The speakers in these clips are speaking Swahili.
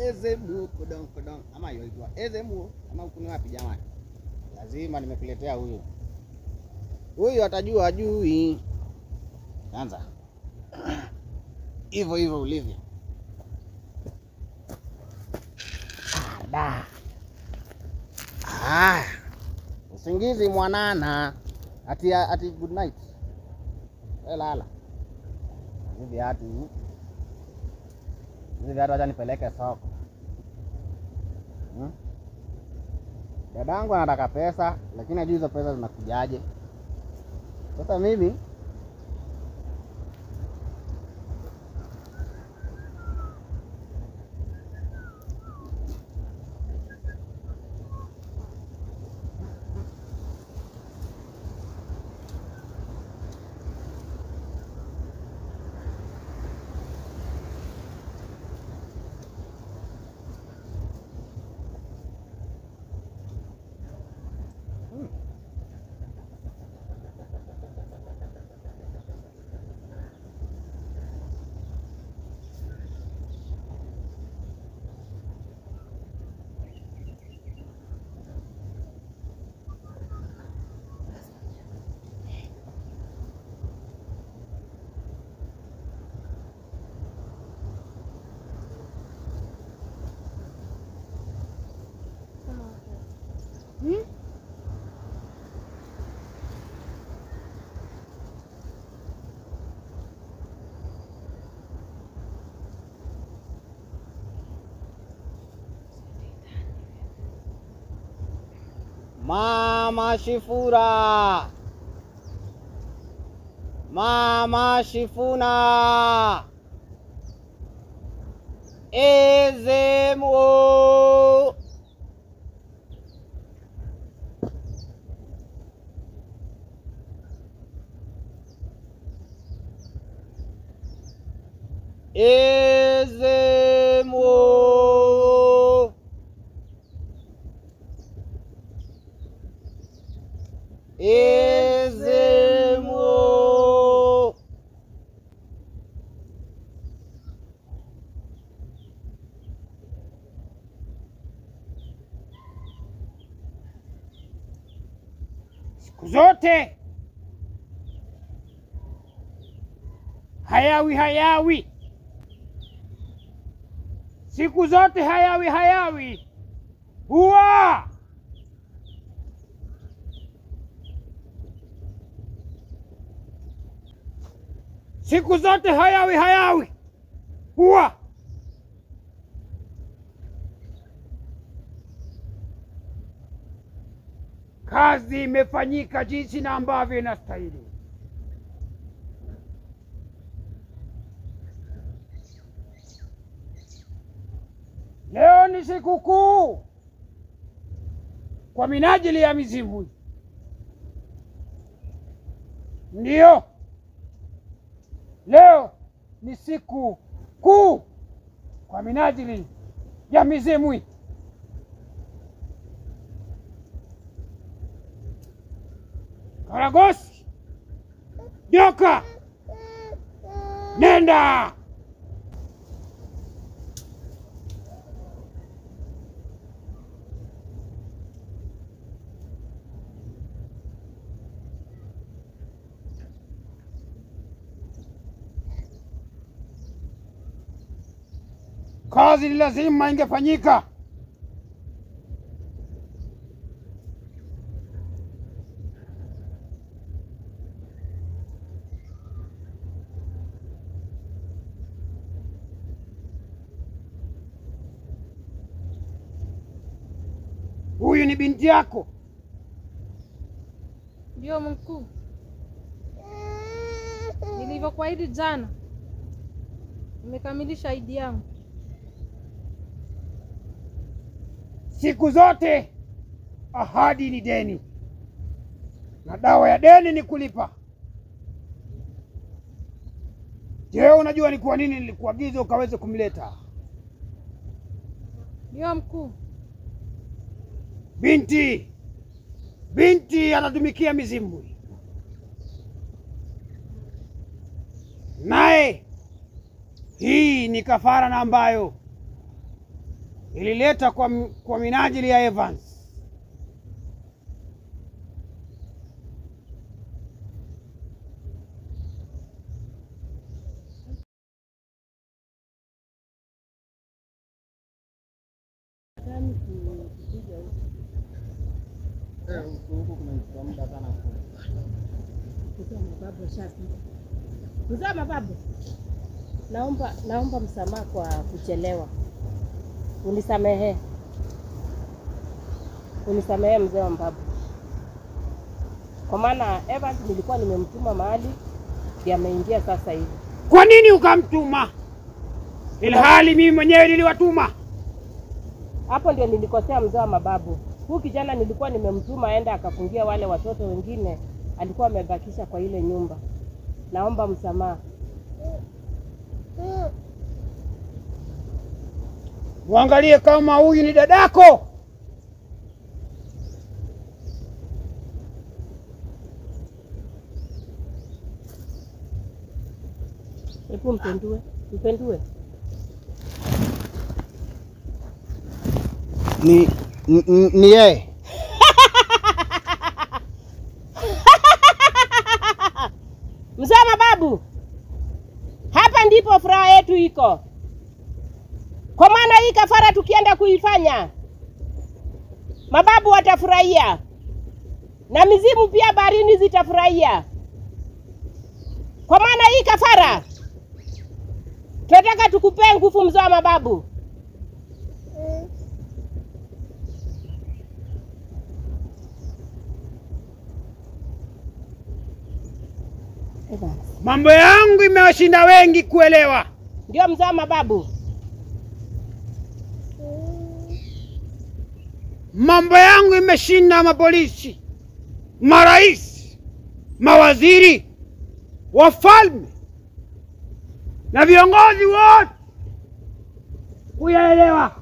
Ezemu kodong kodong ama yoitwa Ezemu ama ukuni wapi jamani? Lazima nimekuletea huyu. Huyu atajua ajui. Anza. Hivyo ulivyo. Da. Usingizi mwanana. Ati good night. Lala. Hivi hata nipeleke soko. Dadangu anataka pesa, lakini hajui hizo pesa zinakujaje. Sasa mimi Mama Shifura. Mama Shifuna. Ezemu. Ezemu. Ezemu. Siku zote hayawi. Siku zote hayawi. Huwa siku zote hayawi. Huwa kazi imefanyika jinsi na ambavyo inastahili. Leo ni siku kuu kwa minajili ya mizimu. Ndio. Leo ni siku kuu kwa minajili ya mizimu. Karagosi, joka, nenda. Kazi ni lazima ingefanyika. Huyu ni binti yako? Ndio mkuu. Nilivyokuahidi jana, nimekamilisha ahadi yangu. Siku zote ahadi ni deni, na dawa ya deni ni kulipa. Je, unajua ni kwa nini nilikuagiza ukaweze kumleta? Ndio mkuu. Binti anatumikia mizimu, naye hii ni kafara na ambayo ilileta kwa minajili ya Evans. Mzee Mababu, naomba msamaha kwa kuchelewa. Unisamehe mzee wa Mababu. Kwa maana Evans nilikuwa nimemtuma mahali, ndiye ameingia sasa hivi. Kwa nini ukamtuma ilhali mimi mwenyewe niliwatuma? Hapo ndio nilikosea mzee wa Mababu. Huyu kijana nilikuwa nimemtuma aenda akafungia wale watoto wengine, alikuwa amebakisha kwa ile nyumba. Naomba msamaha. Uangalie kama huyu ni dadako. Hebu mpendue. Ni yeye. Mzee Mababu, hapa ndipo furaha yetu iko. Kwa maana hii kafara tukienda kuifanya, mababu watafurahia na mizimu pia baharini zitafurahia. Kwa maana hii kafara tunataka tukupee nguvu mzee wa Mababu. Mambo yangu imewashinda wengi kuelewa. Ndio mzee wa Mababu. Mambo yangu imeshinda mapolisi, marais, mawaziri, wafalme na viongozi wote kuyaelewa.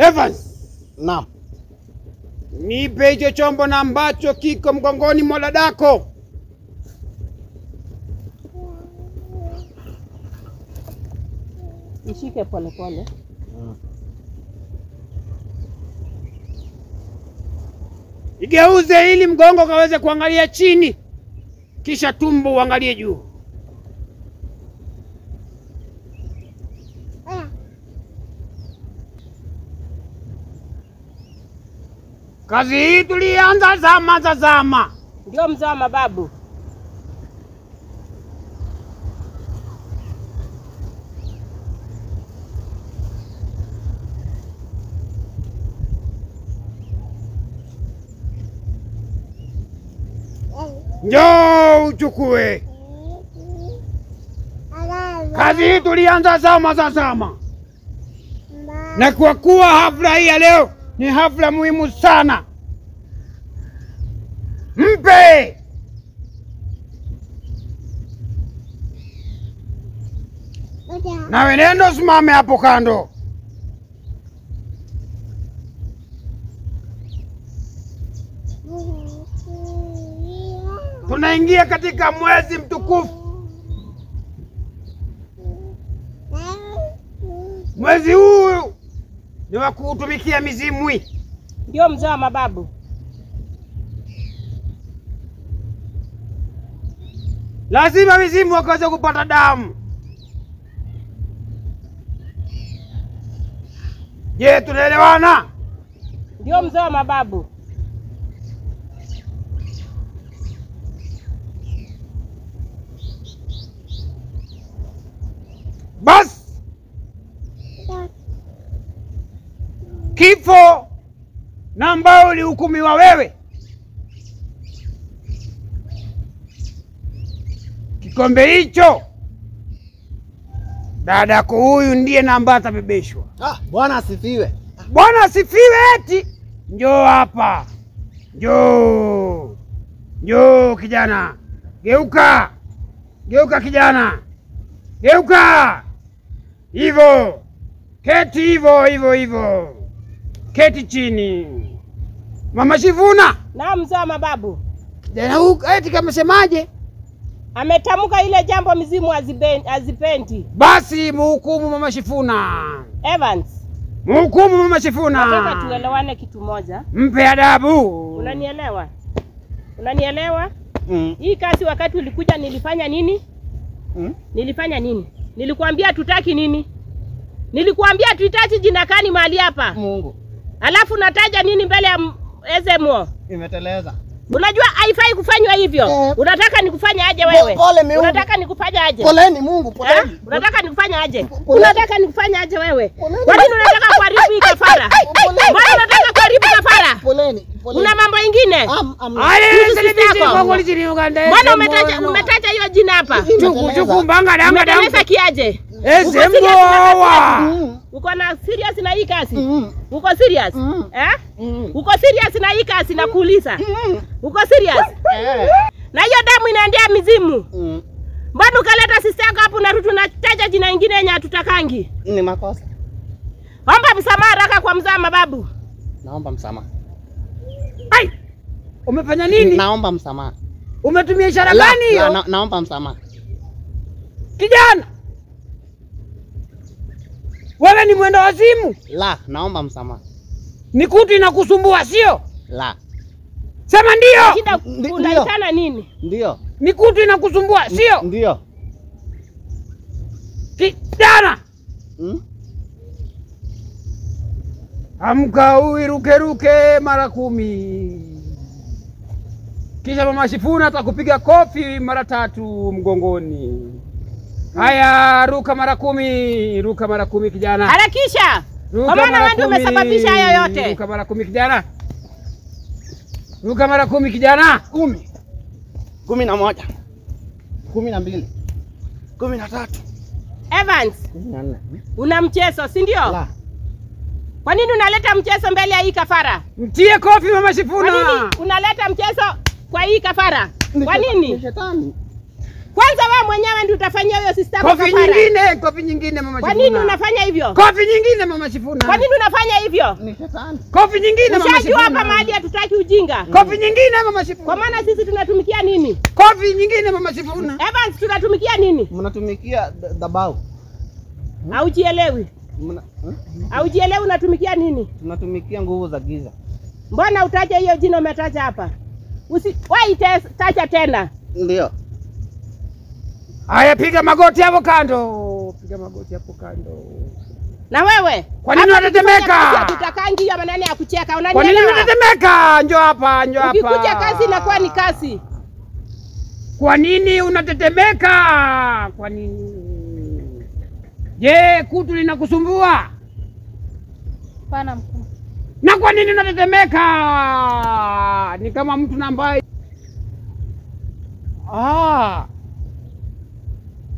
Evans, Naam. nipe hicho chombo na ambacho kiko mgongoni mwa dadako. Nishike pole. Igeuze ili mgongo kaweze kuangalia chini, kisha tumbo uangalie juu. Kazi hii tulianza zama za zama. Ndio mzee wa Mababu. Njoo uchukue. Kazi hii tulianza zama za zama. Na kwa kuwa hafla hii ya leo ni hafla muhimu sana, mpe. Nawe nenda usimame hapo kando. Tunaingia katika mwezi mtukufu. Mwezi huu ni wa kutumikia mizimu. Ndio mzee wa Mababu. Lazima mizimu wakaweze kupata damu. Je, tunaelewana? Ndio mzee wa Mababu. Basi kifo na ambao ulihukumiwa wewe, kikombe hicho dadako huyu ndiye na ambaye atabebeshwa. Bwana asifiwe. Bwana asifiwe. Eti njoo hapa, njoo kijana, geuka kijana, geuka hivyo, keti hivyo, keti chini. Mama Shivuna. Naam mzee wa Mababu. Jana huko eti kama semaje? Ametamka ile jambo mizimu azipendi. Basi mhukumu Mama Shifuna. Evans, Mhukumu Mama Shifuna. nataka tuelewane kitu moja. Mpe adabu. Unanielewa? Unanielewa? Hii kazi wakati ulikuja nilifanya nini? Nilifanya nini? Nilikuambia tutaki nini? Nilikuambia tuhitaji jina kani mahali hapa? Mungu. Alafu nataja nini mbele ya Ezemo? Imeteleza. Unajua haifai kufanywa hivyo. Unataka nikufanya aje wewe? Pole Mungu. Unataka nikufanya aje? Poleni Mungu, poleni. Unataka nikufanya aje? Unataka nikufanya aje wewe? Kwa nini unataka kuharibu hii kafara? Mbona unataka kuharibu kafara? Poleni. Una mambo ingine? Mbona umetaja hiyo jina hapa? Chukumbanga danga Umeteleza kiaje? Ezemo. Uko na serious na hii kazi? Uko serious? Uko serious na hii kazi na kuuliza? Uko serious? Na hiyo damu inaendea mizimu. Mbona ukaleta sister yako hapo na tunataja jina lingine yenye hatutakangi? Ni makosa. Omba msamaha haraka kwa mzaa mababu. Naomba msamaha. Ai! Umefanya nini? Naomba msamaha. Umetumia ishara gani hiyo? Naomba msamaha. Kijana. Wewe ni mwenda wazimu? La, naomba msamaha. Ni kutu inakusumbua sio? La. Sema ndio. Shida unaitana nini? Ndio. Ni kutu inakusumbua sio? Ndio. Kijana. Amka uiruke mara 10. Kisha Mama Shifuna atakupiga kofi mara 3 mgongoni. Haya, ruka mara 10, ruka mara 10 kijana. Harakisha. Kwa maana wewe ndio umesababisha hayo yote. Ruka mara 10 kijana. Ruka mara 10 kijana. 10. 11. 12. 13. Evans, 14. una mchezo, si ndio? La. Kwa nini unaleta mchezo mbele ya hii kafara? Mtie kofi Mama Shifuna. Kwa nini unaleta mchezo kwa hii kafara? Kwa nini? Shetani. Kwanza wewe mwenyewe ndio utafanyia hiyo sister yako Kofi kafara. kofi nyingine Mama Shifuna. Kwa nini unafanya hivyo? Kofi nyingine Mama Shifuna. Kwa nini unafanya hivyo? Ni shetani. Kofi nyingine Mama Shifuna. Ushajua hapa mahali hatutaki ujinga. Kofi nyingine Mama Shifuna. Kwa maana sisi tunatumikia nini? Kofi nyingine Mama Shifuna. Evans, tunatumikia nini? Mnatumikia dhabau. Haujielewi. Haujielewi unatumikia nini? Tunatumikia nguvu za giza. Mbona utaja hiyo jina umetaja hapa? Taja tena. Ndio. Haya, piga magoti hapo kando. Piga magoti hapo kando. Na wewe? Kwa nini unatetemeka? Tutakangi hiyo maneno ya kucheka. Unanielewa? Kwa nini unatetemeka? Njoo hapa, njoo hapa. Ukikuja kazi inakuwa ni kazi. Kwa nini unatetemeka? Kwa nini? Je, kutu linakusumbua? Hapana mkuu. Na kwa nini unatetemeka? Ni kama mtu ambaye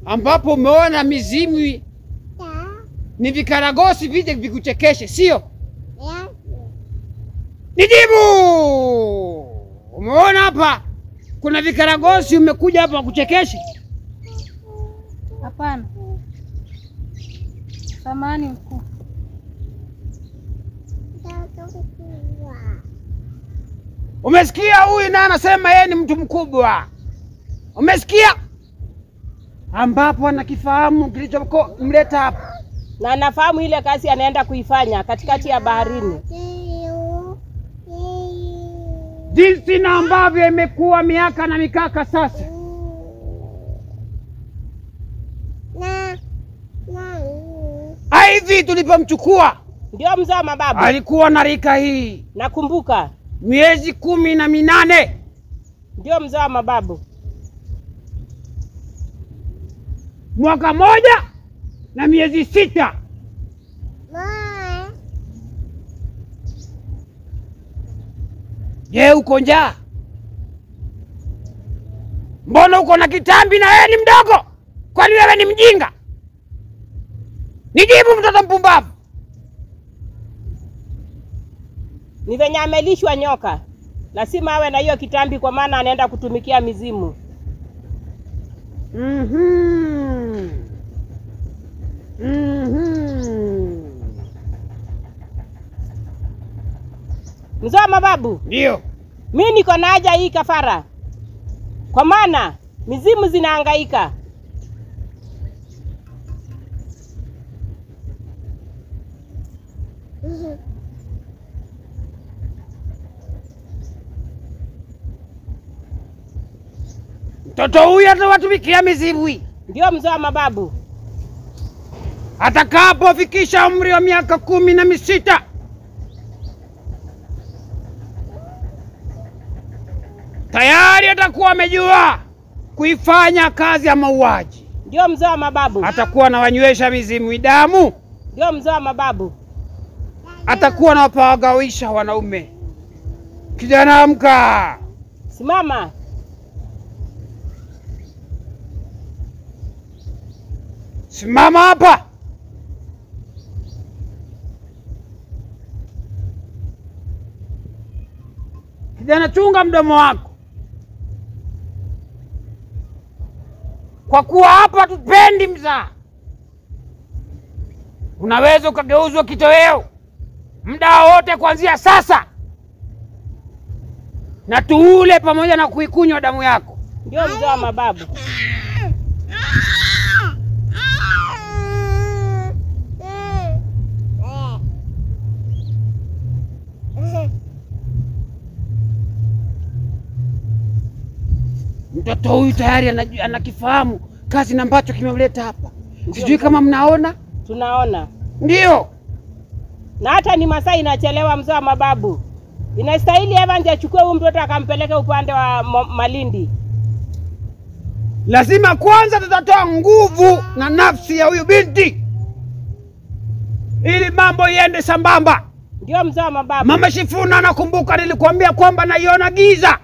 ambapo umeona mizimu ni vikaragosi vije vikuchekeshe, sio? Nijibu! Umeona hapa kuna vikaragosi umekuja hapa kuchekeshe? Hapana. Samahani mkuu. Umesikia huyu na anasema yeye ni mtu mkubwa. Umesikia? Ambapo anakifahamu kilichomleta hapa. Na anafahamu ile kazi anaenda kuifanya katikati ya baharini. Jinsi na ambavyo imekuwa miaka na mikaka sasa. Hivi tulipomchukua ndio mzee wa mababu alikuwa na rika hii. Nakumbuka. Miezi 18. Ndio mzee wa mababu. Mwaka 1 na miezi 6. Je, uko njaa? Mbona uko na kitambi na wewe ni mdogo? Kwani wewe ni mjinga? Nijibu mtoto mpumbavu. Ni venye amelishwa nyoka. Lazima awe na hiyo kitambi kwa maana anaenda kutumikia mizimu. Mzee wa mababu. Ndio. Mimi niko na haja hii kafara. Kwa maana Mizimu zinahangaika. Mtoto huyu atawatumikia mizimu hii. Ndio mzee wa mababu. Atakapofikisha umri wa miaka 16 tayari atakuwa amejua kuifanya kazi ya mauaji. Ndio mzee wa mababu. Atakuwa anawanywesha mizimu damu. Ndio mzee wa mababu. Atakuwa anawapagawisha wanaume. Kijana amka. Simama. Simama hapa. Kijana, chunga mdomo wako, kwa kuwa hapa tupendi mzaa. Unaweza ukageuzwa kitoweo muda wote kuanzia sasa, na tuule pamoja na kuikunywa damu yako. Ndio mzee wa mababu. Mtoto huyu tayari anakifahamu kazi na ambacho kimemleta hapa. Sijui kama mnaona. Tunaona. Ndio. Na hata ni masaa inachelewa mzee wa mababu. Inastahili Evans achukue huyu mtoto akampeleke upande wa Malindi. Lazima kwanza tutatoa nguvu na nafsi ya huyu binti ili mambo iende sambamba. Ndio mzee wa mababu. Mama Shifuna, nakumbuka nilikwambia kwamba naiona giza.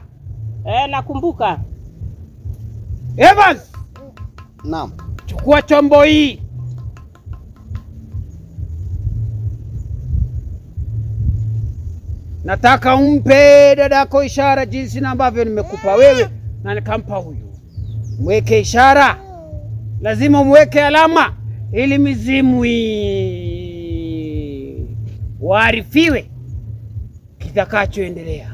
Nakumbuka. Evans. Naam. Chukua chombo hii. Nataka umpe dadako ishara jinsi na ambavyo nimekupa wewe na nikampa huyu. Mweke ishara. Lazima mweke alama ili mizimu waarifiwe kitakachoendelea.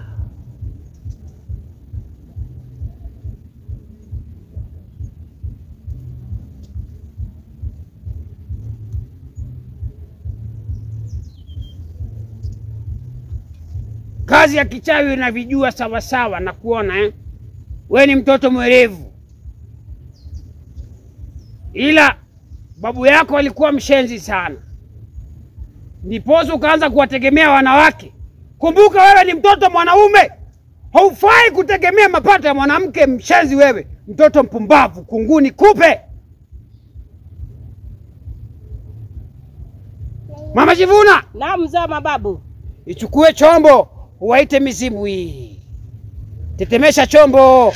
Kazi ya kichawi unavijua sawa sawa na kuona wewe ni mtoto mwerevu. Ila babu yako alikuwa mshenzi sana, ndiposa ukaanza kuwategemea wanawake. Kumbuka wewe ni mtoto mwanaume, haufai kutegemea mapato ya mwanamke. Mshenzi wewe, mtoto mpumbavu, kunguni kupe. Mama Shifuna. Naam mzee wa mababu. Ichukue chombo uwaite mizimu hii. Tetemesha chombo.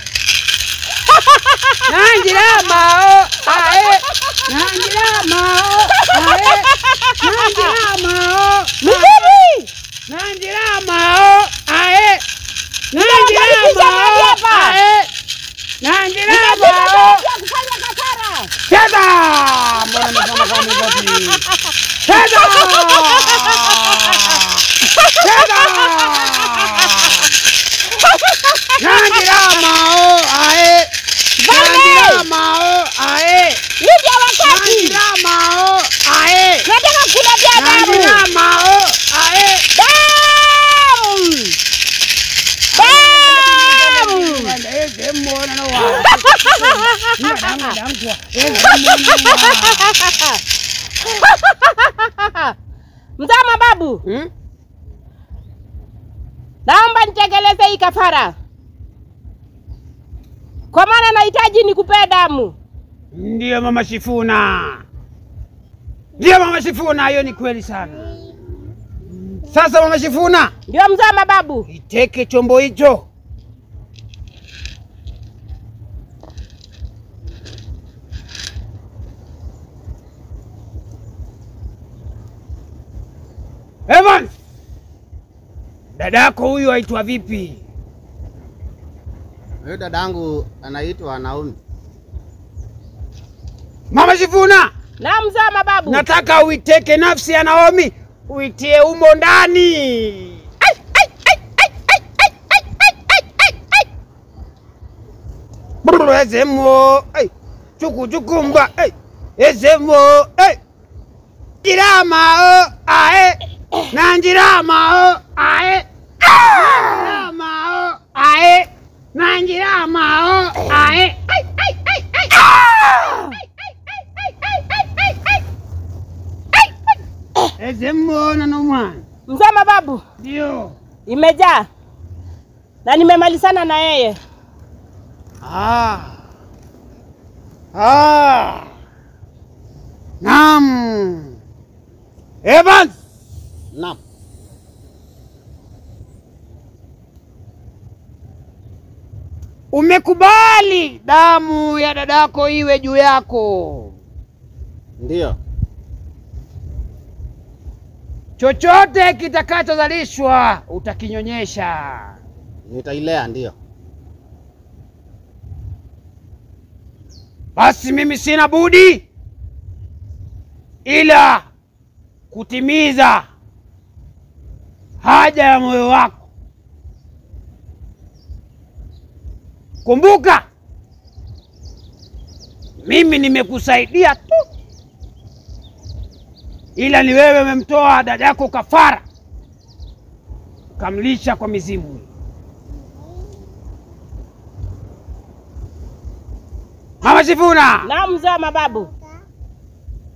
Nanjirama ae. Nanjirama ae. Nanjirama Mizimu. Nanjirama ae. Nanjirama ae. Nanjirama kufanya kasara. cheza. Mbona nasema kama mgoti? Cheza. Cheza. Nanjirama ae. Nanjirama ae. Ndio wakati. Nanjirama ae. Nataka kula damu. Nanjirama ae. Damu. Mzee wa mababu. Naomba nitekeleze hii kafara, kwa maana nahitaji nikupee damu. Ndio Mama Shifuna. Ndio Mama Shifuna, hiyo ni kweli sana. Sasa Mama Shifuna. Ndio mzee wa mababu. Iteke chombo hicho. Evans. Dadako huyu aitwa vipi? Huyo dadangu anaitwa Naomi. Mama Shifuna. Na mzee wa mababu. Nataka uiteke nafsi ya Naomi, uitie umo ndani. Ezemo, chukumba, ezemo, Njirama, ae, Nanjirama, ae, Nanjirama, ae, Nanjirama, ae, Ezemo na noma. Mzee Mababu. Ndio. Imejaa. Na nimemalizana na yeye. Naam. Evans. Naam. Umekubali damu ya dadako iwe juu yako? Ndio. Chochote kitakachozalishwa utakinyonyesha. Nitailea, ndio. Basi mimi sina budi ila kutimiza haja ya moyo wako. Kumbuka, mimi nimekusaidia tu, ila ni wewe umemtoa dada yako kafara, kamlisha kwa mizimu. Mama Sifuna. Naam mzee Mababu.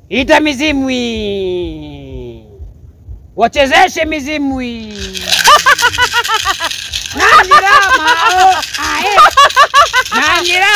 Ita mizimwi, wachezeshe mizimwi. Nanjirama, ae, Nanjirama.